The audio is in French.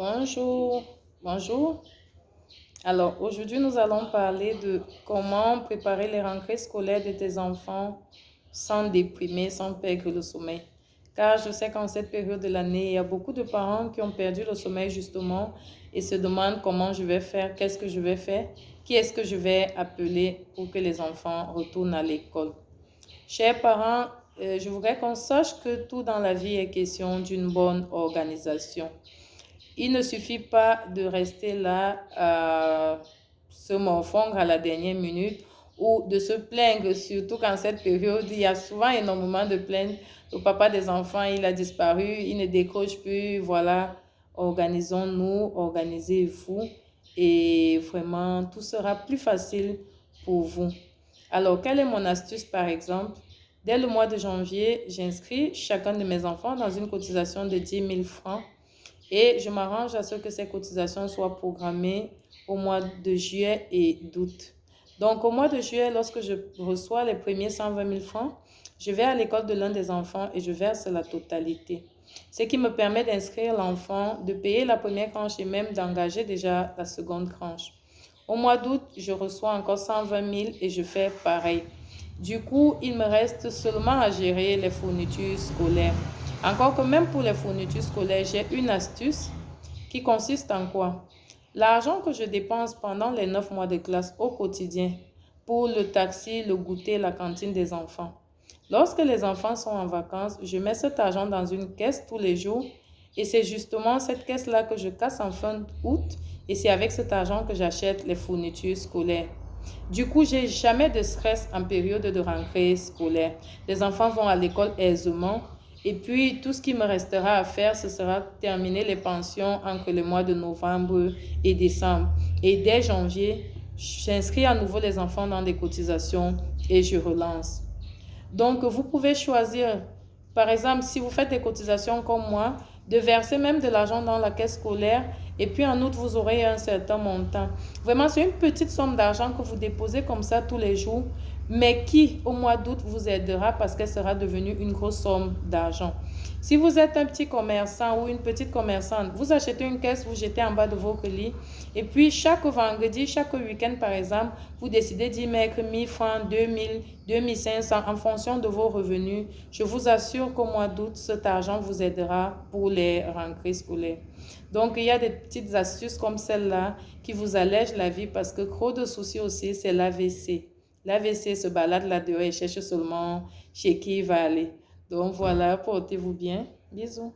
Bonjour, bonjour. Alors, aujourd'hui, nous allons parler de comment préparer les rentrées scolaires de tes enfants sans déprimer, sans perdre le sommeil. Car je sais qu'en cette période de l'année, il y a beaucoup de parents qui ont perdu le sommeil justement et se demandent comment je vais faire, qu'est-ce que je vais faire, qui est-ce que je vais appeler pour que les enfants retournent à l'école. Chers parents, je voudrais qu'on sache que tout dans la vie est question d'une bonne organisation. Il ne suffit pas de rester là à se morfondre à la dernière minute ou de se plaindre, surtout qu'en cette période, il y a souvent énormément de plaintes. Le papa des enfants, il a disparu, il ne décroche plus. Voilà, organisons-nous, organisez-vous et vraiment, tout sera plus facile pour vous. Alors, quelle est mon astuce par exemple? Dès le mois de janvier, j'inscris chacun de mes enfants dans une cotisation de 10 000 francs et je m'arrange à ce que ces cotisations soient programmées au mois de juillet et d'août. Donc, au mois de juillet, lorsque je reçois les premiers 120 000 francs, je vais à l'école de l'un des enfants et je verse la totalité. Ce qui me permet d'inscrire l'enfant, de payer la première tranche et même d'engager déjà la seconde tranche. Au mois d'août, je reçois encore 120 000 et je fais pareil. Du coup, il me reste seulement à gérer les fournitures scolaires. Encore que même pour les fournitures scolaires, j'ai une astuce qui consiste en quoi? L'argent que je dépense pendant les 9 mois de classe au quotidien pour le taxi, le goûter, la cantine des enfants. Lorsque les enfants sont en vacances, je mets cet argent dans une caisse tous les jours et c'est justement cette caisse-là que je casse en fin août et c'est avec cet argent que j'achète les fournitures scolaires. Du coup, j'ai jamais de stress en période de rentrée scolaire. Les enfants vont à l'école aisément. Et puis, tout ce qui me restera à faire, ce sera terminer les pensions entre le mois de novembre et décembre. Et dès janvier, j'inscris à nouveau les enfants dans des cotisations et je relance. Donc, vous pouvez choisir, par exemple, si vous faites des cotisations comme moi, de verser même de l'argent dans la caisse scolaire et puis en août, vous aurez un certain montant. Vraiment, c'est une petite somme d'argent que vous déposez comme ça tous les jours, mais qui, au mois d'août, vous aidera parce qu'elle sera devenue une grosse somme d'argent. Si vous êtes un petit commerçant ou une petite commerçante, vous achetez une caisse, vous jetez en bas de votre lit et puis chaque vendredi, chaque week-end par exemple, vous décidez d'y mettre 1 000 francs, 2 000, 2 500 en fonction de vos revenus. Je vous assure qu'au mois d'août, cet argent vous aidera pour les rentrées scolaires. Donc, il y a des petites astuces comme celle-là qui vous allègent la vie parce que trop de soucis aussi, c'est l'AVC. L'AVC se balade là-dehors et cherche seulement chez qui il va aller. Donc voilà, portez-vous bien. Bisous.